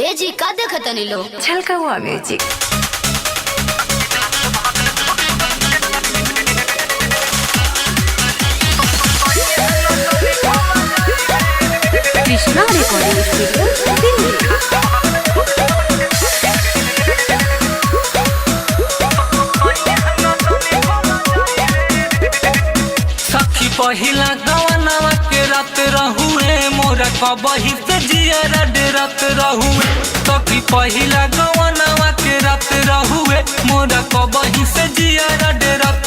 ए जी का देखतनी लो छलका हुआ music. Krishna recording studio Delhi. सखी पहिला गवनवा के रात रहुए मोरा कबही से जियरा डेरत रहुए। सखी पहिला गवनवा के रात रहुए मोरा कबही से जियरा डेरत